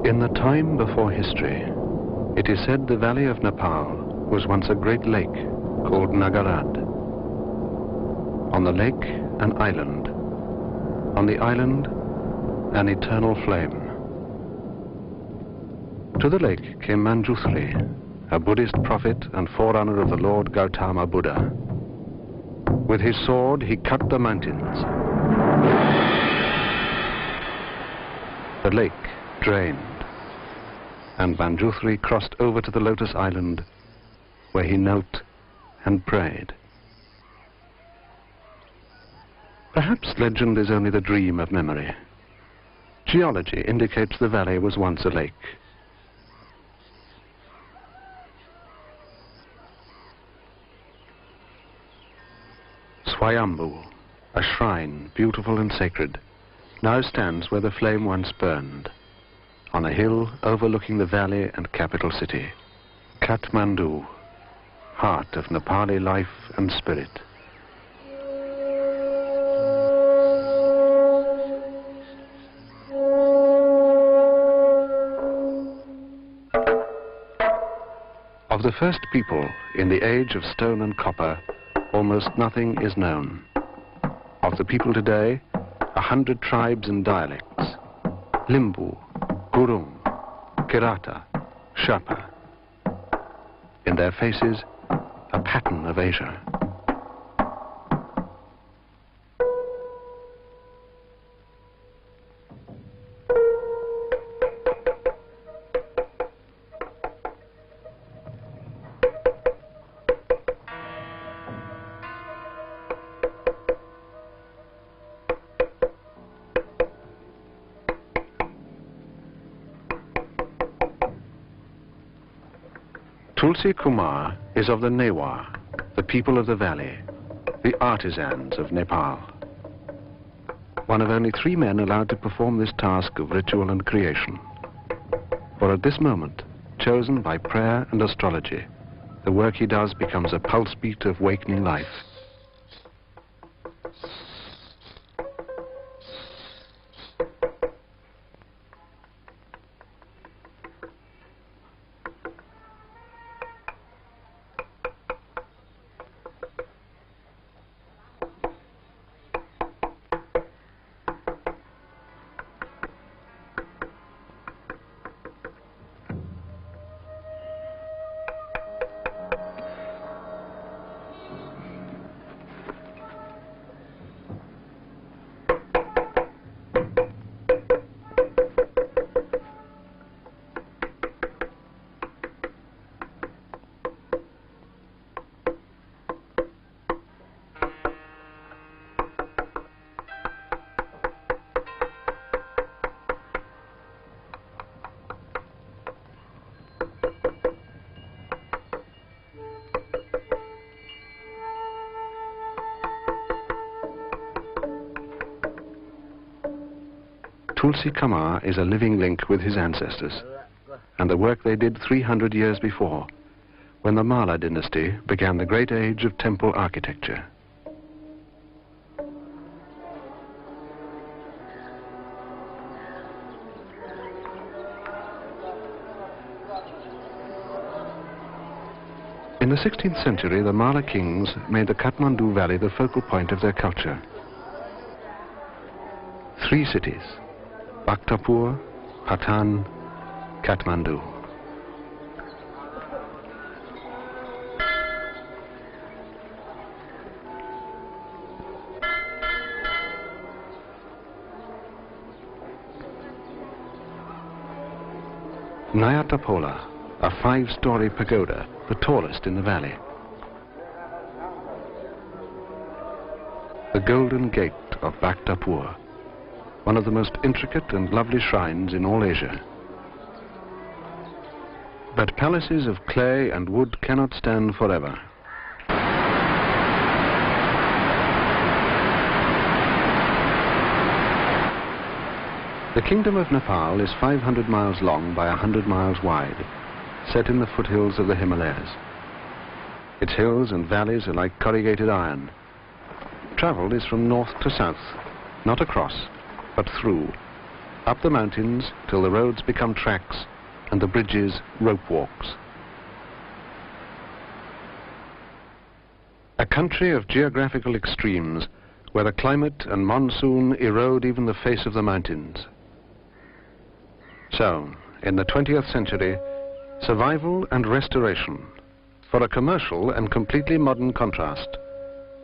In the time before history, it is said the valley of Nepal was once a great lake called Nagarad. On the lake, an island. On the island, an eternal flame. To the lake came Manjushri, a Buddhist prophet and forerunner of the Lord Gautama Buddha. With his sword, he cut the mountains. The lake drained, and Manjushri crossed over to the Lotus Island, where he knelt and prayed. Perhaps legend is only the dream of memory. Geology indicates the valley was once a lake. Swayambhu, a shrine beautiful and sacred, now stands where the flame once burned, on a hill overlooking the valley and capital city, Kathmandu, heart of Nepali life and spirit. Of the first people in the age of stone and copper, almost nothing is known. Of the people today, 100 tribes and dialects: Limbu, Gurung, Kirata, Sherpa. In their faces, a pattern of Asia. Tulsi Kumar is of the Newar, the people of the valley, the artisans of Nepal. One of only 3 men allowed to perform this task of ritual and creation. For at this moment, chosen by prayer and astrology, the work he does becomes a pulse beat of wakening life. Tulsi Kumar is a living link with his ancestors and the work they did 300 years before, when the Malla dynasty began the great age of temple architecture. In the 16th century, the Malla kings made the Kathmandu Valley the focal point of their culture. 3 cities: Bhaktapur, Patan, Kathmandu. Nyatapola, a 5-story pagoda, the tallest in the valley. The Golden Gate of Bhaktapur, one of the most intricate and lovely shrines in all Asia. But palaces of clay and wood cannot stand forever. The Kingdom of Nepal is 500 miles long by 100 miles wide, set in the foothills of the Himalayas. Its hills and valleys are like corrugated iron. Travel is from north to south, not across, but through. up the mountains till the roads become tracks and the bridges rope walks. A country of geographical extremes where the climate and monsoon erode even the face of the mountains. So, in the 20th century, survival and restoration for a commercial and completely modern contrast,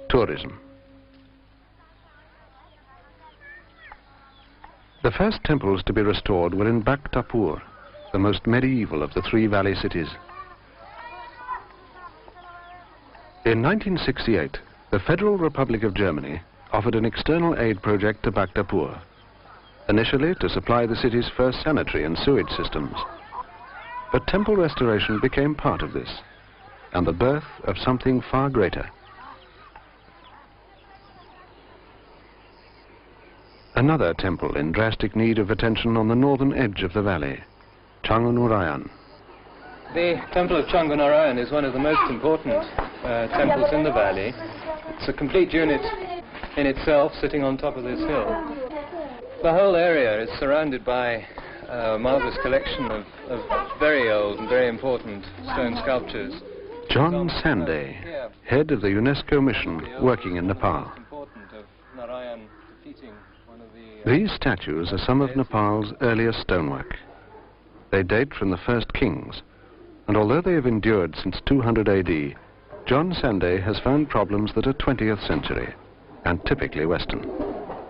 tourism. The first temples to be restored were in Bhaktapur, the most medieval of the three valley cities. In 1968, the Federal Republic of Germany offered an external aid project to Bhaktapur, initially to supply the city's first sanitary and sewage systems. But temple restoration became part of this, and the birth of something far greater. Another temple in drastic need of attention on the northern edge of the valley, Changunarayan. The temple of Changunarayan is one of the most important temples in the valley. It's a complete unit in itself, sitting on top of this hill. The whole area is surrounded by a marvelous collection of very old and very important stone sculptures. John Sanday, head of the UNESCO mission working in Nepal. These statues are some of Nepal's earliest stonework. They date from the first kings, and although they have endured since 200 AD, John Sanday has found problems that are 20th century and typically Western.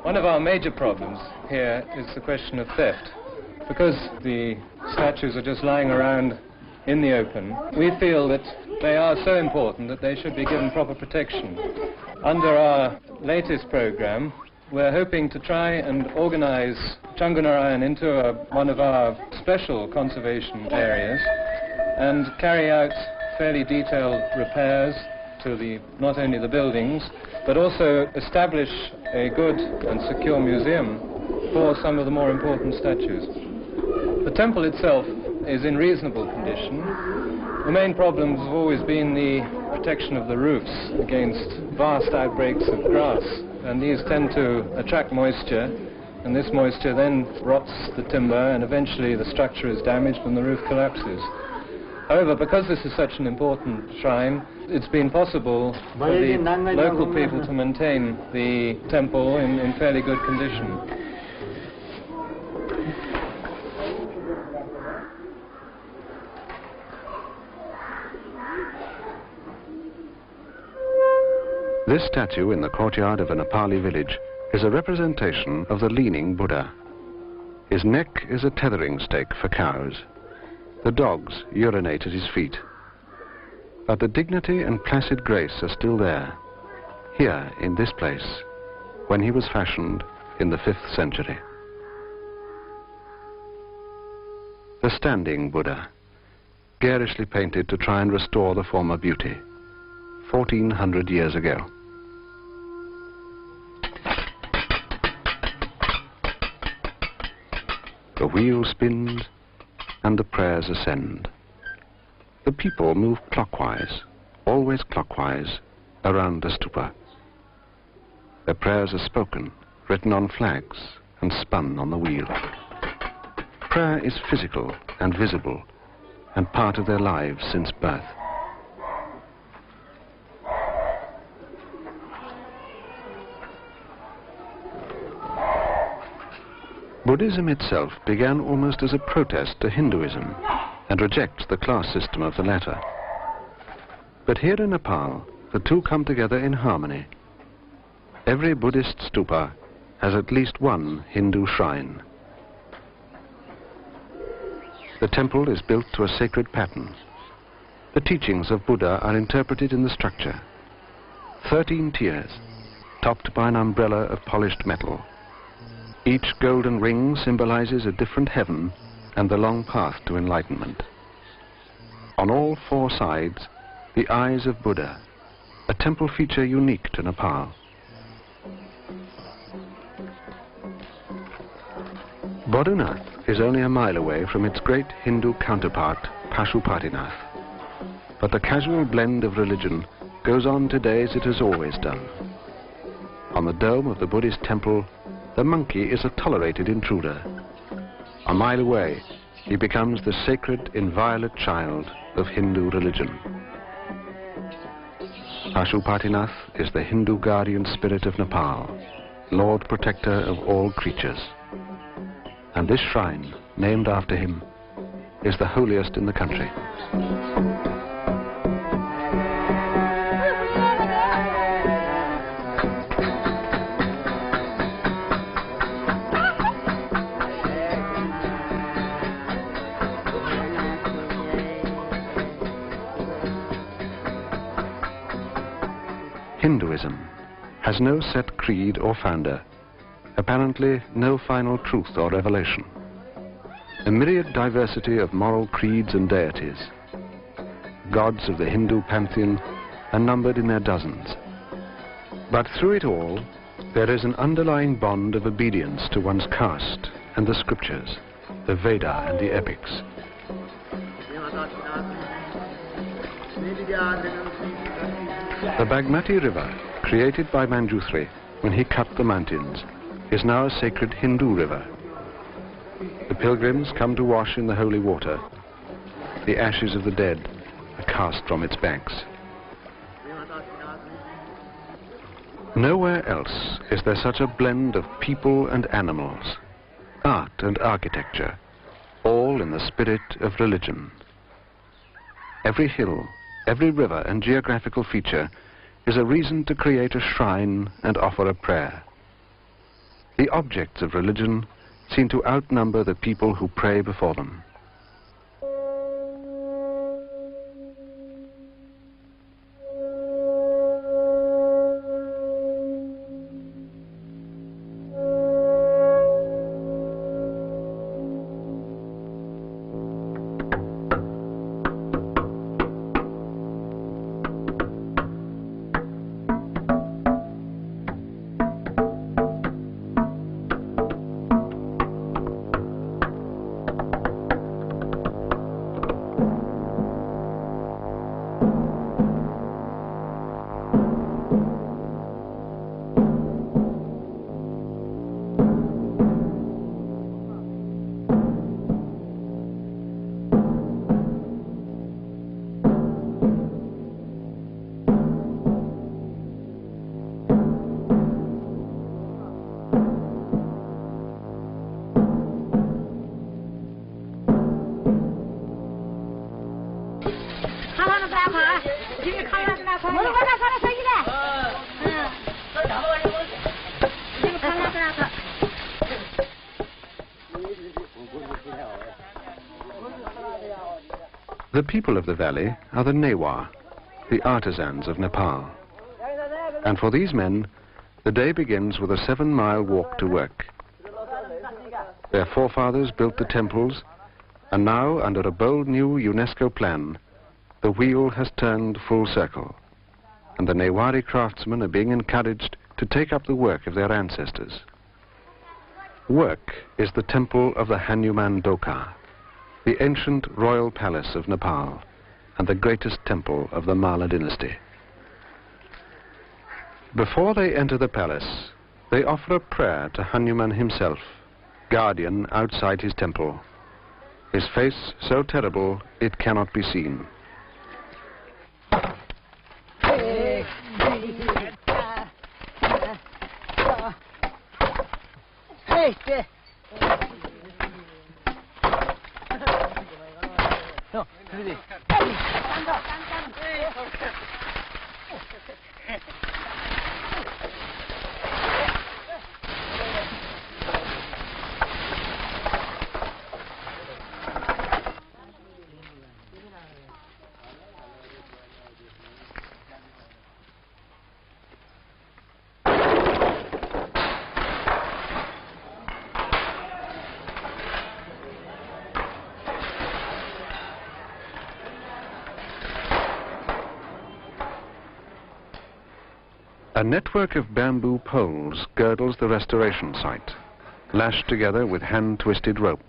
One of our major problems here is the question of theft. Because the statues are just lying around in the open, we feel that they are so important that they should be given proper protection. Under our latest program, we're hoping to try and organize Changunarayan into one of our special conservation areas and carry out fairly detailed repairs to not only the buildings, but also establish a good and secure museum for some of the more important statues. The temple itself is in reasonable condition. The main problems have always been the protection of the roofs against vast outbreaks of grass, and these tend to attract moisture, and this moisture then rots the timber, and eventually the structure is damaged and the roof collapses. However, because this is such an important shrine, it's been possible for the local people to maintain the temple in fairly good condition. This statue in the courtyard of a Nepali village is a representation of the leaning Buddha. His neck is a tethering stake for cows. The dogs urinate at his feet. But the dignity and placid grace are still there, here in this place, when he was fashioned in the 5th century. The standing Buddha, garishly painted to try and restore the former beauty, 1400 years ago. The wheel spins and the prayers ascend. The people move clockwise, always clockwise, around the stupa. Their prayers are spoken, written on flags, and spun on the wheel. Prayer is physical and visible, and part of their lives since birth. Buddhism itself began almost as a protest to Hinduism and rejects the class system of the latter. But here in Nepal, the two come together in harmony. Every Buddhist stupa has at least one Hindu shrine. The temple is built to a sacred pattern. The teachings of Buddha are interpreted in the structure. 13 tiers, topped by an umbrella of polished metal. Each golden ring symbolizes a different heaven and the long path to enlightenment. On all 4 sides, the eyes of Buddha, a temple feature unique to Nepal. Bodhanath is only a mile away from its great Hindu counterpart, Pashupatinath. But the casual blend of religion goes on today as it has always done. On the dome of the Buddhist temple, the monkey is a tolerated intruder, A mile away, he becomes the sacred, inviolate child of Hindu religion. Pashupatinath is the Hindu guardian spirit of Nepal, Lord Protector of all creatures. And this shrine, named after him, is the holiest in the country. Hinduism has no set creed or founder, apparently no final truth or revelation. A myriad diversity of moral creeds and deities. Gods of the Hindu pantheon are numbered in their dozens. But through it all, there is an underlying bond of obedience to one's caste and the scriptures, the Veda and the epics. The Bagmati River, created by Manjushri when he cut the mountains, is now a sacred Hindu river. The pilgrims come to wash in the holy water. The ashes of the dead are cast from its banks. Nowhere else is there such a blend of people and animals, art and architecture, all in the spirit of religion. Every hill, every river and geographical feature is a reason to create a shrine and offer a prayer. The objects of religion seem to outnumber the people who pray before them. The people of the valley are the Newar, the artisans of Nepal. And for these men, the day begins with a 7-mile walk to work. Their forefathers built the temples, and now, under a bold new UNESCO plan, the wheel has turned full circle, and the Newari craftsmen are being encouraged to take up the work of their ancestors. Work is the temple of the Hanuman Doka, the ancient royal palace of Nepal, and the greatest temple of the Malla dynasty. Before they enter the palace, they offer a prayer to Hanuman himself, guardian outside his temple, his face so terrible it cannot be seen. A network of bamboo poles girdles the restoration site, lashed together with hand-twisted rope.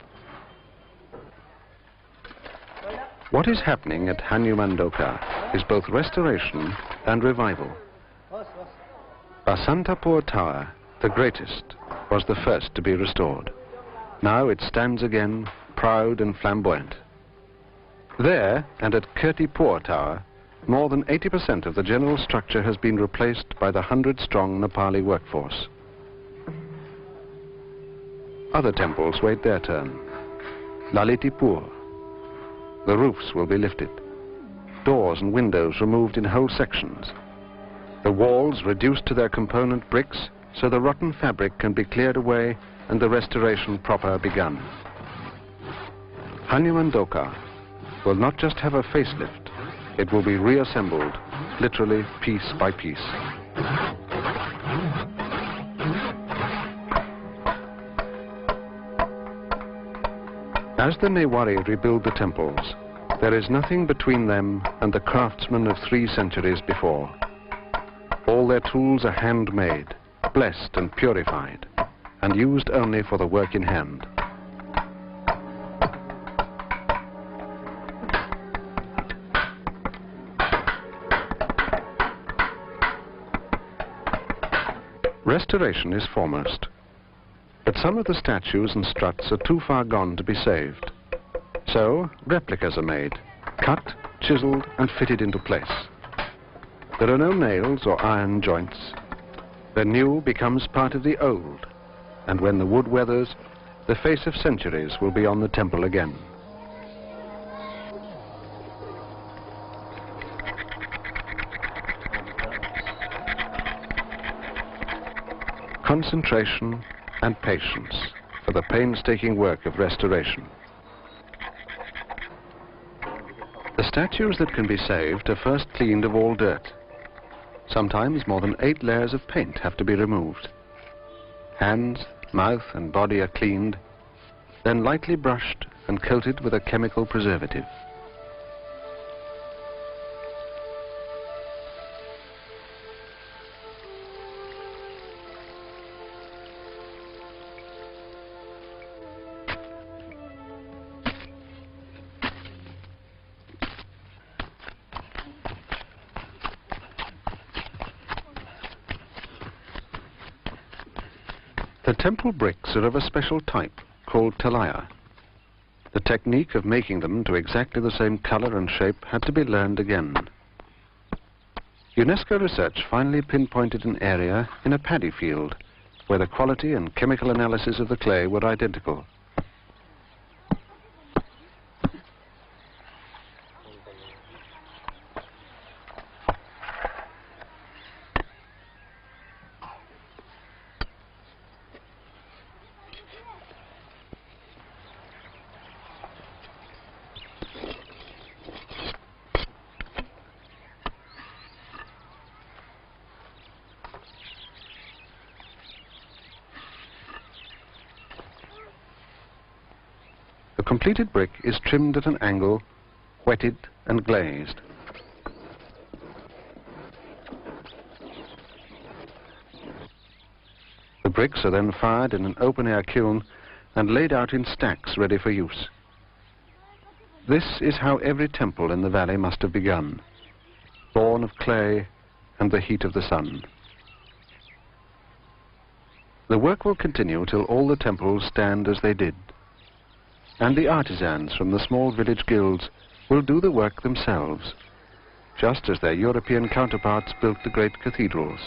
What is happening at Hanuman Doka is both restoration and revival. Basantapur Tower, the greatest, was the first to be restored. Now it stands again, proud and flamboyant. There, and at Kirtipur Tower, more than 80% of the general structure has been replaced by the 100-strong Nepali workforce. Other temples wait their turn. Lalitipur. The roofs will be lifted. Doors and windows removed in whole sections. The walls reduced to their component bricks so the rotten fabric can be cleared away and the restoration proper begun. Hanumandoka will not just have a facelift, it will be reassembled, literally piece by piece. As the Newari rebuild the temples, there is nothing between them and the craftsmen of 3 centuries before. All their tools are handmade, blessed and purified, and used only for the work in hand. Restoration is foremost, but some of the statues and struts are too far gone to be saved. So replicas are made, cut, chiseled and fitted into place. There are no nails or iron joints. The new becomes part of the old, and when the wood weathers, the face of centuries will be on the temple again. Concentration and patience for the painstaking work of restoration. The statues that can be saved are first cleaned of all dirt. Sometimes more than 8 layers of paint have to be removed. Hands, mouth and body are cleaned, then lightly brushed and coated with a chemical preservative. The temple bricks are of a special type called talaya. The technique of making them to exactly the same color and shape had to be learned again. UNESCO research finally pinpointed an area in a paddy field where the quality and chemical analysis of the clay were identical. The completed brick is trimmed at an angle, wetted and glazed. The bricks are then fired in an open-air kiln and laid out in stacks ready for use. This is how every temple in the valley must have begun, born of clay and the heat of the sun. The work will continue till all the temples stand as they did. And the artisans from the small village guilds will do the work themselves, just as their European counterparts built the great cathedrals.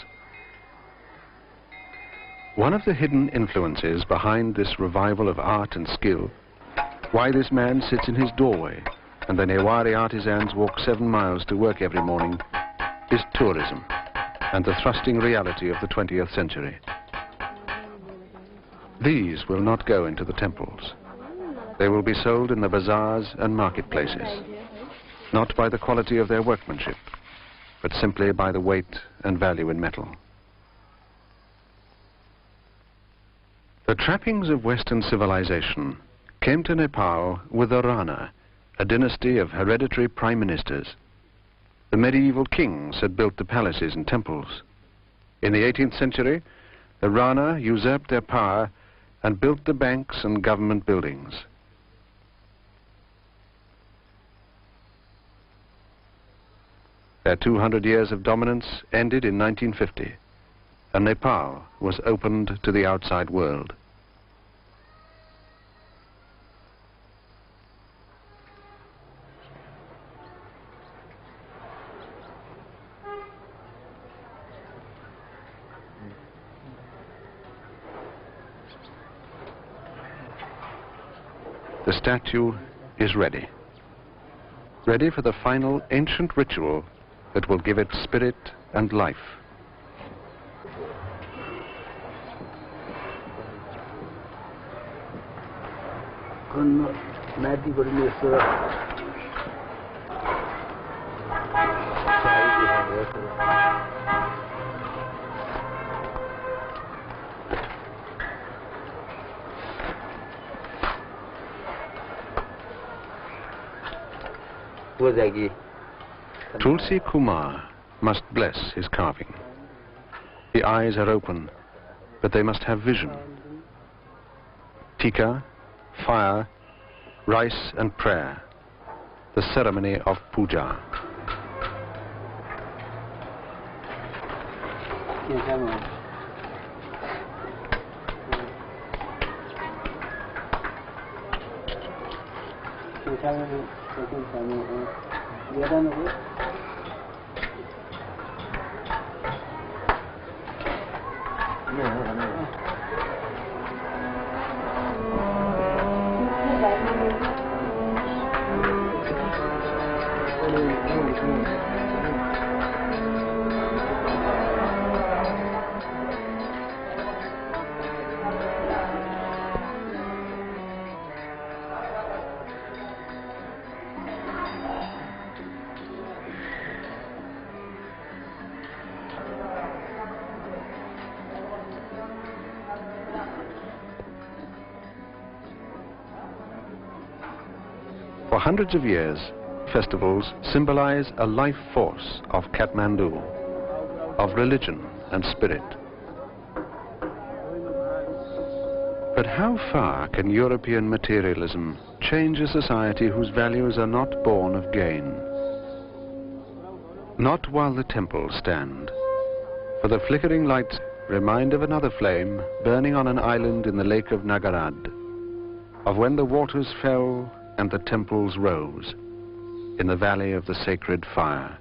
One of the hidden influences behind this revival of art and skill, why this man sits in his doorway and the Newari artisans walk 7 miles to work every morning, is tourism and the thrusting reality of the 20th century. These will not go into the temples. They will be sold in the bazaars and marketplaces, not by the quality of their workmanship, but simply by the weight and value in metal. The trappings of Western civilization came to Nepal with the Rana, a dynasty of hereditary prime ministers. The medieval kings had built the palaces and temples. In the 18th century, the Rana usurped their power and built the banks and government buildings. Their 200 years of dominance ended in 1950, and Nepal was opened to the outside world. The statue is ready. Ready for the final ancient ritual that will give it spirit and life. Tulsi Kumar must bless his carving. The eyes are open, but they must have vision. Tika, fire, rice and prayer, the ceremony of puja. For hundreds of years, festivals symbolize a life force of Kathmandu, of religion and spirit. But how far can European materialism change a society whose values are not born of gain? Not while the temples stand, for the flickering lights remind of another flame burning on an island in the lake of Nagarad, of when the waters fell and the temples rose in the valley of the sacred fire.